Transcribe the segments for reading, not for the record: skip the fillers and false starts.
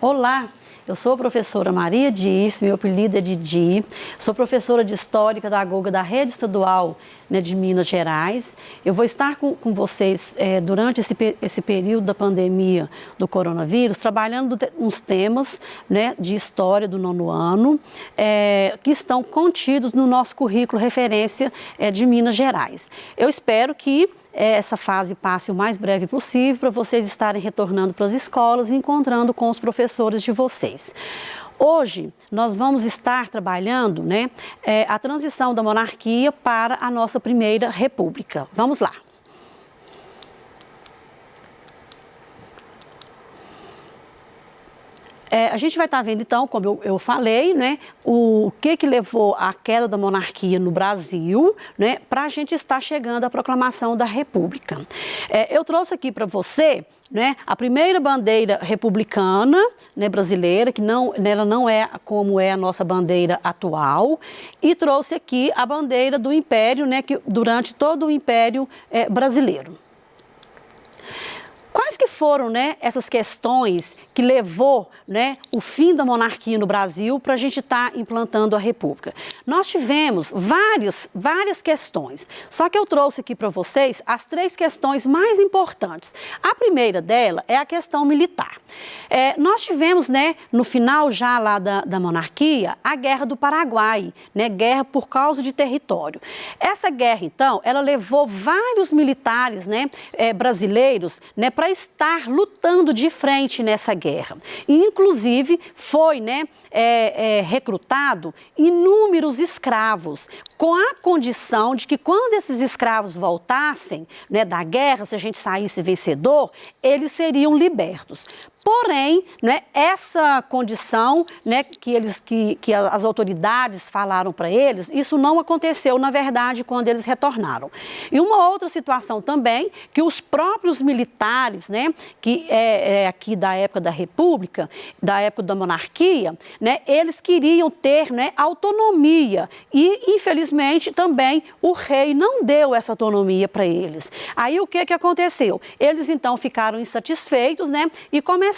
Olá, eu sou a professora Maria Dirce, meu apelido é Didi, sou professora de História e Pedagoga da Rede Estadual, né, de Minas Gerais. Eu vou estar com vocês durante esse período da pandemia do coronavírus, trabalhando uns temas, né, de História do 9º ano, que estão contidos no nosso currículo referência de Minas Gerais. Eu espero que essa fase passe o mais breve possível para vocês estarem retornando para as escolas e encontrando com os professores de vocês. Hoje, nós vamos estar trabalhando, né, a transição da monarquia para a nossa primeira república. Vamos lá. A gente vai estar vendo, então, como eu falei, né, o que levou à queda da monarquia no Brasil, né, para a gente estar chegando à proclamação da República. Eu trouxe aqui para você, né, a primeira bandeira republicana, né, brasileira, que ela não é como é a nossa bandeira atual, e trouxe aqui a bandeira do Império, né, que durante todo o Império brasileiro. Quais que foram, né, essas questões que levou, né, o fim da monarquia no Brasil para a gente estar implantando a República? Nós tivemos várias questões, só que eu trouxe aqui para vocês as 3 questões mais importantes. A primeira dela é a questão militar. Nós tivemos, né, no final já lá da monarquia, a Guerra do Paraguai, né, guerra por causa de território. Essa guerra, então, ela levou vários militares, né, brasileiros, né, para estar lutando de frente nessa guerra. E, inclusive, foi, né, recrutado inúmeros escravos, com a condição de que quando esses escravos voltassem, né, da guerra, se a gente saísse vencedor, eles seriam libertos. Porém, né, essa condição, né, que as autoridades falaram para eles, isso não aconteceu, na verdade, quando eles retornaram. E uma outra situação também, que os próprios militares, né, que aqui da época da República, da época da monarquia, né, eles queriam ter, né, autonomia e, infelizmente, também o rei não deu essa autonomia para eles. Aí o que aconteceu? Eles, então, ficaram insatisfeitos, né, e começaram,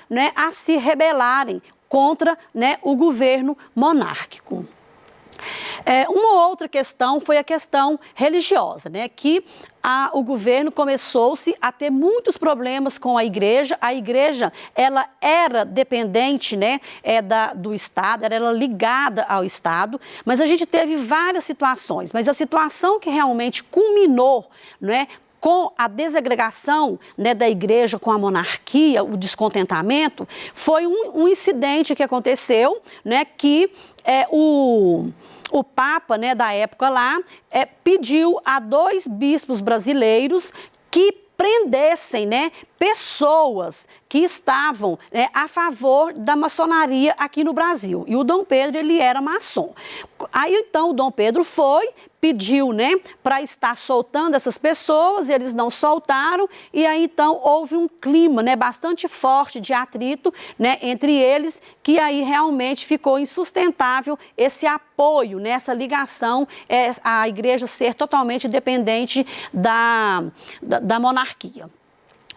né, a se rebelarem contra, né, o governo monárquico. Uma outra questão foi a questão religiosa, né, que o governo começou-se a ter muitos problemas com a igreja. A igreja, ela era dependente, né, do Estado, era ligada ao Estado, mas a gente teve várias situações, mas a situação que realmente culminou, né, com a desagregação, né, da igreja com a monarquia, o descontentamento, foi um incidente que aconteceu, né, que o Papa, né, da época lá, pediu a 2 bispos brasileiros que prendessem, né, pessoas que estavam, né, a favor da maçonaria aqui no Brasil. E o Dom Pedro, ele era maçom. Aí, então, o Dom Pedro pediu, né, para estar soltando essas pessoas, eles não soltaram, e aí, então, houve um clima, né, bastante forte de atrito, né, entre eles, que aí realmente ficou insustentável esse apoio, né, essa ligação, a igreja ser totalmente dependente da monarquia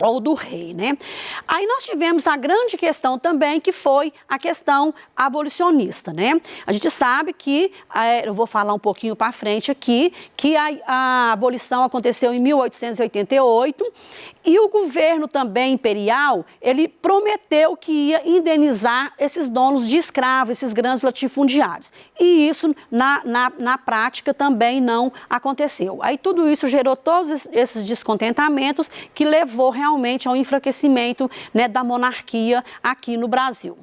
ou do rei, né? Aí nós tivemos a grande questão também, que foi a questão abolicionista, né? A gente sabe que, eu vou falar um pouquinho para frente aqui, que a abolição aconteceu em 1888 e o governo também imperial, ele prometeu que ia indenizar esses donos de escravos, esses grandes latifundiários. E isso, na prática, também não aconteceu. Aí tudo isso gerou todos esses descontentamentos que levou realmente ao enfraquecimento, né, da monarquia aqui no Brasil.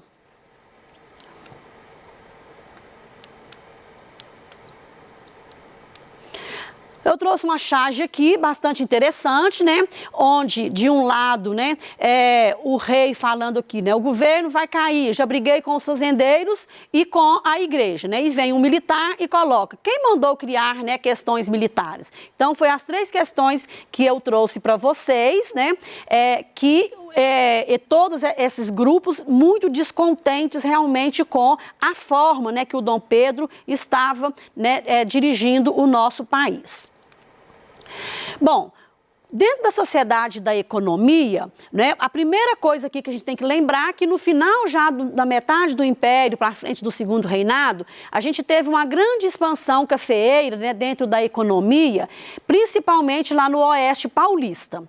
Eu trouxe uma charge aqui bastante interessante, né? Onde, de um lado, né, o rei falando aqui, né, o governo vai cair, já briguei com os fazendeiros e com a igreja, né? E vem um militar e coloca, quem mandou criar, né, questões militares? Então, foi as 3 questões que eu trouxe para vocês, né, que todos esses grupos muito descontentes realmente com a forma, né, que o Dom Pedro estava, né, dirigindo o nosso país. Bom, dentro da sociedade da economia, né, a primeira coisa aqui que a gente tem que lembrar é que no final já da metade do Império para frente do Segundo Reinado, a gente teve uma grande expansão cafeeira, né, dentro da economia, principalmente lá no Oeste Paulista.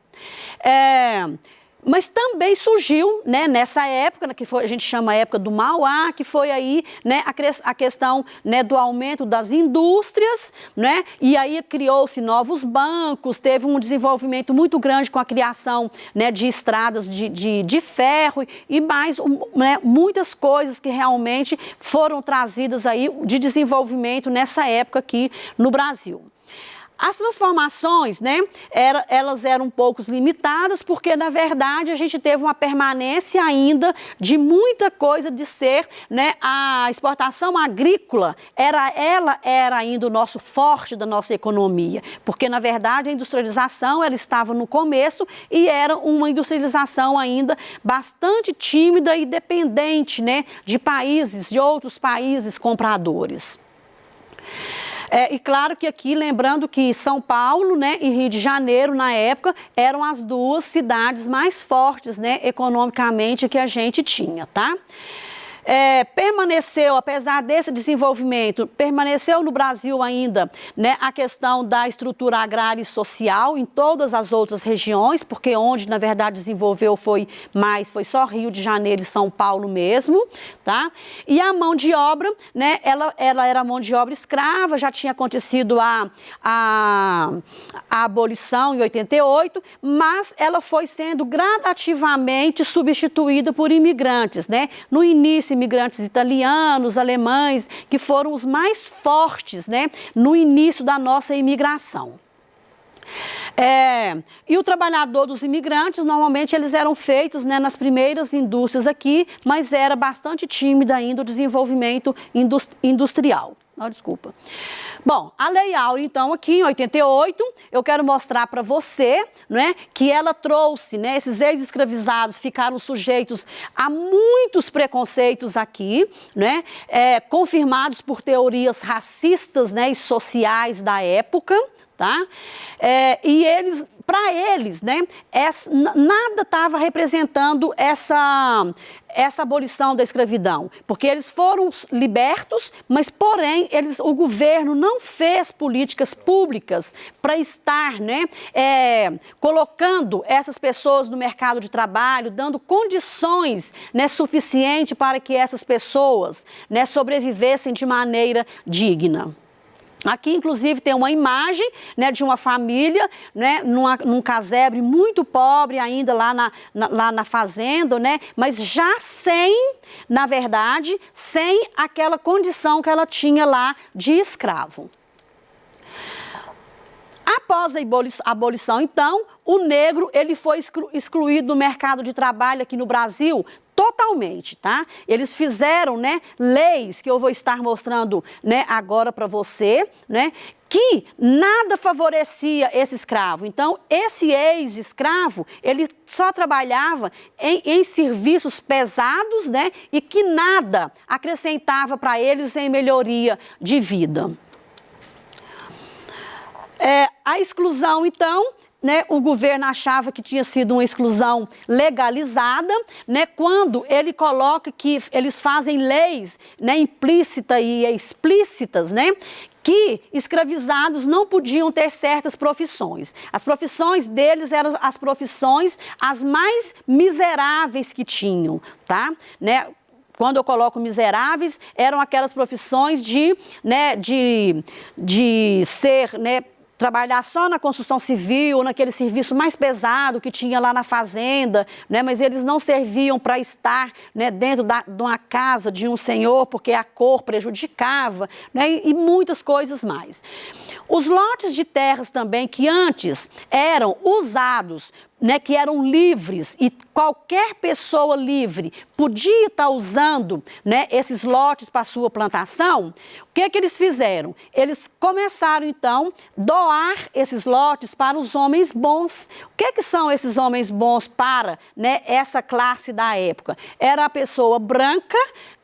Mas também surgiu, né, nessa época, né, que a gente chama a época do Mauá, que foi aí, né, a questão, né, do aumento das indústrias, né, e aí criou-se novos bancos, teve um desenvolvimento muito grande com a criação, né, de estradas de ferro e mais, né, muitas coisas que realmente foram trazidas aí de desenvolvimento nessa época aqui no Brasil. As transformações, né, elas eram um pouco limitadas porque, na verdade, a gente teve uma permanência ainda de muita coisa de ser, né, a exportação agrícola, ela era ainda o nosso forte da nossa economia, porque, na verdade, a industrialização ela estava no começo e era uma industrialização ainda bastante tímida e dependente, né, de outros países compradores. E claro que aqui, lembrando que São Paulo, né, e Rio de Janeiro, na época, eram as duas cidades mais fortes, né, economicamente que a gente tinha, tá? Permaneceu, apesar desse desenvolvimento, permaneceu no Brasil ainda, né, a questão da estrutura agrária e social em todas as outras regiões, porque onde, na verdade, desenvolveu foi só Rio de Janeiro e São Paulo mesmo, tá? E a mão de obra, né, ela era mão de obra escrava, já tinha acontecido a abolição em 88, mas ela foi sendo gradativamente substituída por imigrantes, né? No início, imigrantes italianos, alemães, que foram os mais fortes, né, no início da nossa imigração. E o trabalhador dos imigrantes, normalmente eles eram feitos, né, nas primeiras indústrias aqui, mas era bastante tímido ainda o desenvolvimento industrial. Oh, desculpa. Bom, a Lei Áurea, então, aqui em 88, eu quero mostrar para você, né, que ela trouxe, né, esses ex-escravizados ficaram sujeitos a muitos preconceitos aqui, né, confirmados por teorias racistas, né, e sociais da época, tá? E eles, para eles, né, nada estava representando essa abolição da escravidão, porque eles foram libertos, mas, porém, o governo não fez políticas públicas para estar, né, colocando essas pessoas no mercado de trabalho, dando condições, né, suficientes para que essas pessoas, né, sobrevivessem de maneira digna. Aqui, inclusive, tem uma imagem, né, de uma família, né, num casebre muito pobre ainda lá na fazenda, né, mas já na verdade, sem aquela condição que ela tinha lá de escravo. Após a abolição, então, o negro ele foi excluído do mercado de trabalho aqui no Brasil totalmente, tá? Eles fizeram, né, leis que eu vou estar mostrando, né, agora para você, né, que nada favorecia esse escravo. Então, esse ex-escravo, ele só trabalhava em serviços pesados, né, e que nada acrescentava para eles em melhoria de vida. A exclusão, então, né, o governo achava que tinha sido uma exclusão legalizada, né, quando ele coloca que eles fazem leis, né, implícitas e explícitas, né, que escravizados não podiam ter certas profissões. As profissões deles eram as profissões as mais miseráveis que tinham, tá? Né? Quando eu coloco miseráveis, eram aquelas profissões de ser, né, trabalhar só na construção civil, naquele serviço mais pesado que tinha lá na fazenda, né? Mas eles não serviam para estar, né, dentro de uma casa de um senhor, porque a cor prejudicava, né? E muitas coisas mais. Os lotes de terras também que antes eram usados, né, que eram livres e qualquer pessoa livre podia estar usando, né, esses lotes para sua plantação, o que que eles fizeram? Eles começaram então a doar esses lotes para os homens bons. O que que são esses homens bons para, né, essa classe da época? Era a pessoa branca,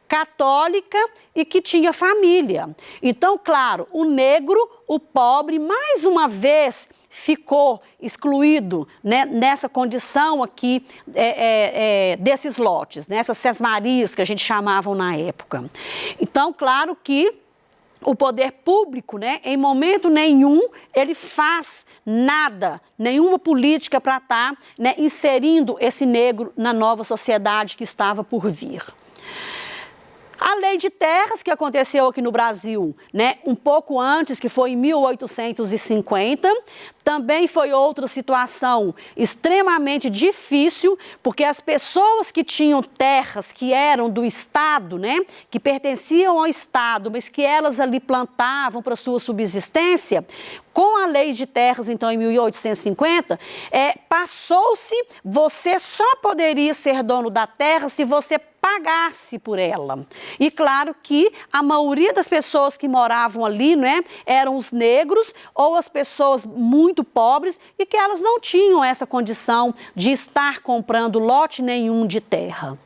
católica e que tinha família. Então, claro, o negro, o pobre, mais uma vez ficou excluído, né, nessa condição aqui desses lotes, nessas sesmarias que a gente chamava na época. Então, claro que o poder público, né, em momento nenhum, ele faz nada, nenhuma política para estar, né, inserindo esse negro na nova sociedade que estava por vir. A lei de terras, que aconteceu aqui no Brasil, né, um pouco antes, que foi em 1850, também foi outra situação extremamente difícil, porque as pessoas que tinham terras que eram do Estado, né, que pertenciam ao Estado, mas que elas ali plantavam para sua subsistência, com a lei de terras, então, em 1850, passou-se, você só poderia ser dono da terra se você pagasse por ela. E claro que a maioria das pessoas que moravam ali, né, eram os negros ou as pessoas muito pobres e que elas não tinham essa condição de estar comprando lote nenhum de terra.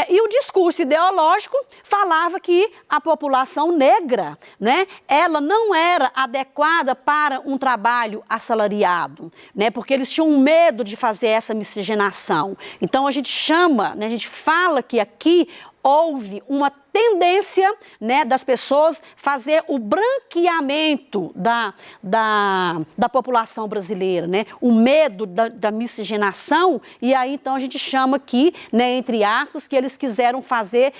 E o discurso ideológico falava que a população negra, né, ela não era adequada para um trabalho assalariado, né, porque eles tinham medo de fazer essa miscigenação. Então a gente chama, né, a gente fala que aqui houve uma tendência, né, das pessoas fazer o branqueamento da população brasileira, né, o medo da miscigenação, e aí então a gente chama aqui, né, entre aspas, que eles quiseram fazer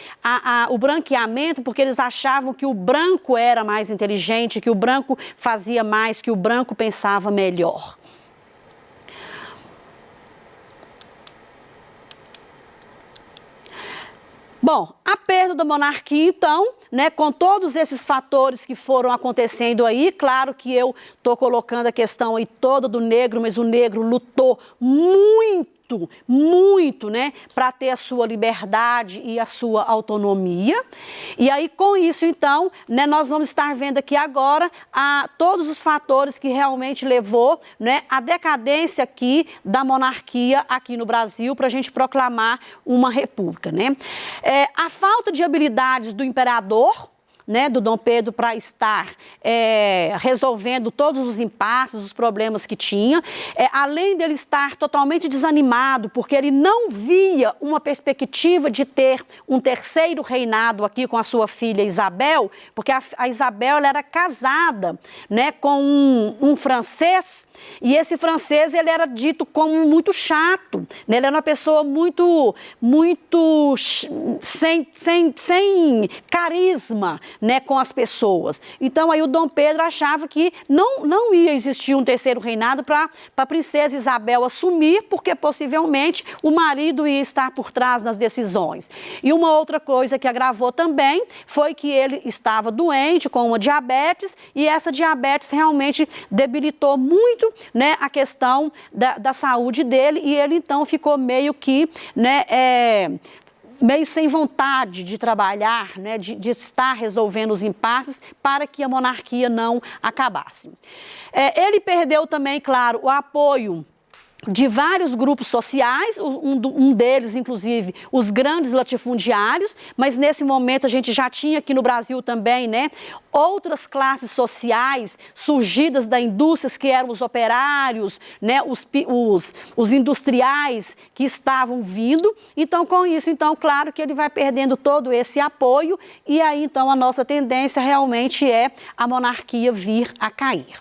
o branqueamento porque eles achavam que o branco era mais inteligente, que o branco fazia mais, que o branco pensava melhor. Bom, a perda da monarquia, então, né, com todos esses fatores que foram acontecendo aí, claro que eu estou colocando a questão aí toda do negro, mas o negro lutou muito, né, para ter a sua liberdade e a sua autonomia. E aí, com isso, então, né, nós vamos estar vendo aqui agora todos os fatores que realmente levou, né, a decadência aqui da monarquia aqui no Brasil para a gente proclamar uma república, né? A falta de habilidades do imperador, né, do Dom Pedro, para estar resolvendo todos os impasses, os problemas que tinha, além dele estar totalmente desanimado, porque ele não via uma perspectiva de ter um terceiro reinado aqui com a sua filha Isabel, porque a Isabel ela era casada, né, com um francês, e esse francês ele era dito como muito chato, né, ele era uma pessoa muito sem carisma, né, com as pessoas. Então aí o Dom Pedro achava que não ia existir um terceiro reinado para a princesa Isabel assumir, porque possivelmente o marido ia estar por trás das decisões. E uma outra coisa que agravou também foi que ele estava doente com uma diabetes, e essa diabetes realmente debilitou muito, né, a questão da saúde dele, e ele então ficou meio que, né, meio sem vontade de trabalhar, né, de estar resolvendo os impasses para que a monarquia não acabasse. Ele perdeu também, claro, o apoio de vários grupos sociais, um deles, inclusive, os grandes latifundiários, mas nesse momento a gente já tinha aqui no Brasil também, né, outras classes sociais surgidas da indústria, que eram os operários, né, os industriais que estavam vindo. Então, com isso, então, claro que ele vai perdendo todo esse apoio, e aí, então, a nossa tendência realmente é a monarquia vir a cair.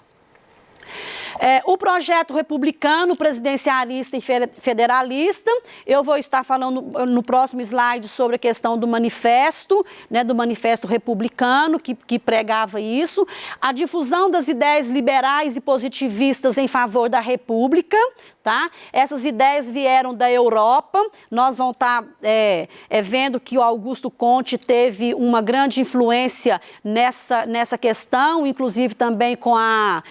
O projeto republicano, presidencialista e federalista, eu vou estar falando no próximo slide sobre a questão do manifesto, né, do manifesto republicano, que pregava isso, a difusão das ideias liberais e positivistas em favor da república, tá? Essas ideias vieram da Europa, nós vamos estar vendo que o Augusto Conte teve uma grande influência nessa questão, inclusive também com a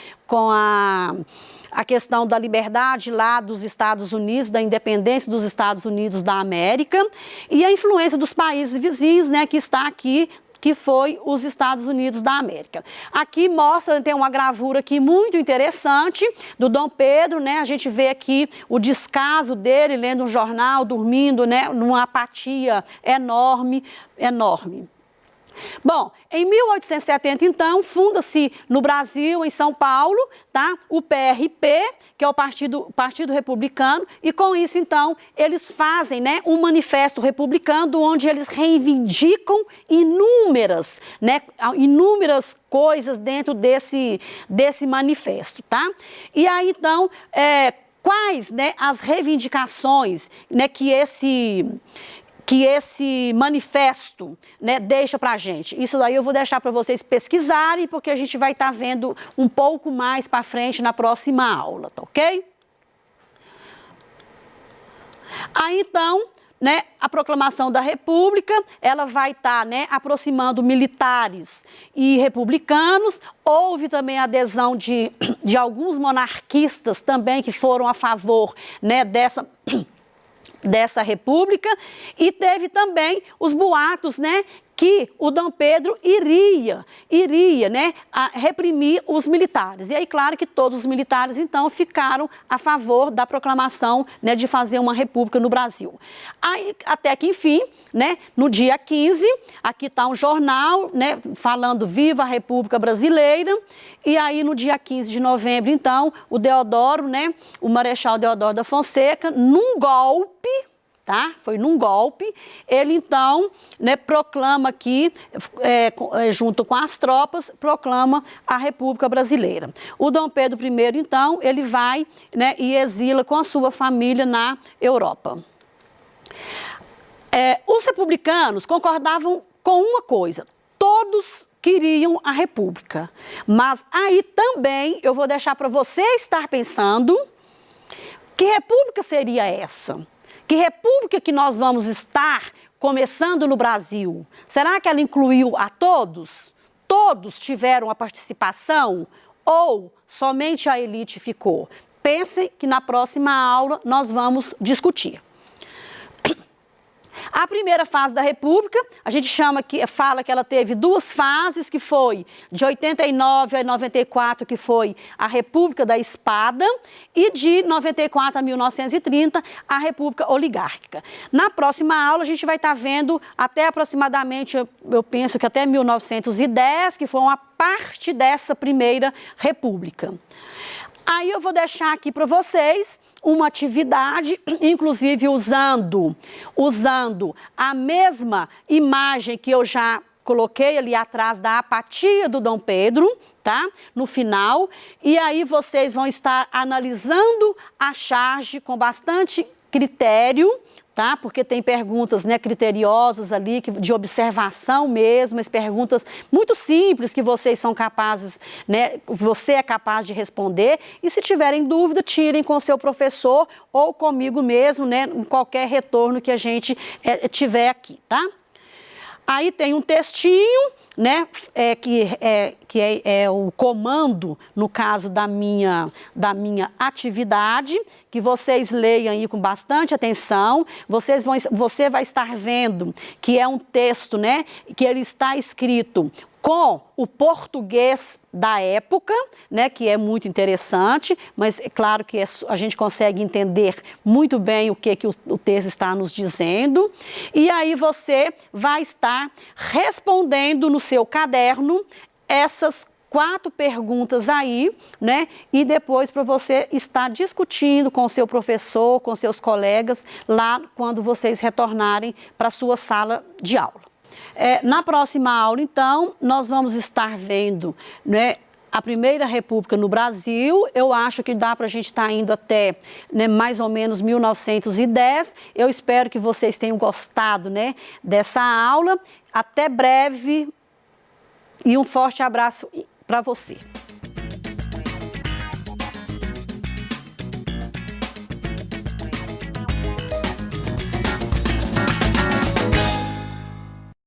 questão da liberdade lá dos Estados Unidos, da independência dos Estados Unidos da América, e a influência dos países vizinhos, né, que está aqui, que foi os Estados Unidos da América. Aqui mostra, tem uma gravura aqui muito interessante do Dom Pedro, né? A gente vê aqui o descaso dele lendo um jornal, dormindo, né, numa apatia enorme, enorme. Bom, em 1870, então, funda-se no Brasil, em São Paulo, tá? O PRP, que é o Partido Republicano, e com isso, então, eles fazem, né, um manifesto republicano onde eles reivindicam inúmeras coisas dentro desse manifesto, tá? E aí, então, quais, né, as reivindicações, né, que esse manifesto, né, deixa para a gente. Isso daí eu vou deixar para vocês pesquisarem, porque a gente vai estar vendo um pouco mais para frente na próxima aula, tá ok? Aí, então, né, a proclamação da República, ela vai estar, né, aproximando militares e republicanos. Houve também a adesão de alguns monarquistas também que foram a favor, né, dessa república, e teve também os boatos, né, que o Dom Pedro iria, né, reprimir os militares. E aí, claro que todos os militares, então, ficaram a favor da proclamação, né, de fazer uma república no Brasil. Aí, até que, enfim, né, no dia 15, aqui está um jornal, né, falando Viva a República Brasileira, e aí, no dia 15 de novembro, então, o Deodoro, né, o Marechal Deodoro da Fonseca, num golpe, tá? Foi num golpe, ele então, né, proclama aqui, junto com as tropas, proclama a República Brasileira. O Dom Pedro I, então, ele vai, né, e exila com a sua família na Europa. Os republicanos concordavam com uma coisa: todos queriam a República. Mas aí também eu vou deixar para você estar pensando que república seria essa? Que república que nós vamos estar começando no Brasil? Será que ela incluiu a todos? Todos tiveram a participação? Ou somente a elite ficou? Pensem que na próxima aula nós vamos discutir. A primeira fase da República, a gente fala que ela teve duas fases, que foi de 89 a 94, que foi a República da Espada, e de 94 a 1930, a República Oligárquica. Na próxima aula, a gente vai estar vendo até aproximadamente, eu penso que até 1910, que foi uma parte dessa primeira República. Aí eu vou deixar aqui para vocês uma atividade, inclusive usando a mesma imagem que eu já coloquei ali atrás da apatia do Dom Pedro, tá? No final. E aí vocês vão estar analisando a charge com bastante critério, tá? Porque tem perguntas, né, criteriosas ali, de observação mesmo, as perguntas muito simples que vocês são capazes, né, você é capaz de responder, e se tiverem dúvida, tirem com o seu professor ou comigo mesmo, né, em qualquer retorno que a gente tiver aqui, tá? Aí tem um textinho, né, que é o comando, no caso da minha atividade, que vocês leiam aí com bastante atenção. Você vai estar vendo que é um texto, né, que ele está escrito com o português da época, né, que é muito interessante, mas é claro que a gente consegue entender muito bem o que o texto está nos dizendo. E aí você vai estar respondendo no seu caderno essas 4 perguntas aí, né, e depois para você estar discutindo com o seu professor, com seus colegas, lá quando vocês retornarem para a sua sala de aula. Na próxima aula, então, nós vamos estar vendo, né, a primeira república no Brasil. Eu acho que dá para a gente estar indo até, né, mais ou menos 1910. Eu espero que vocês tenham gostado, né, dessa aula. Até breve e um forte abraço para você.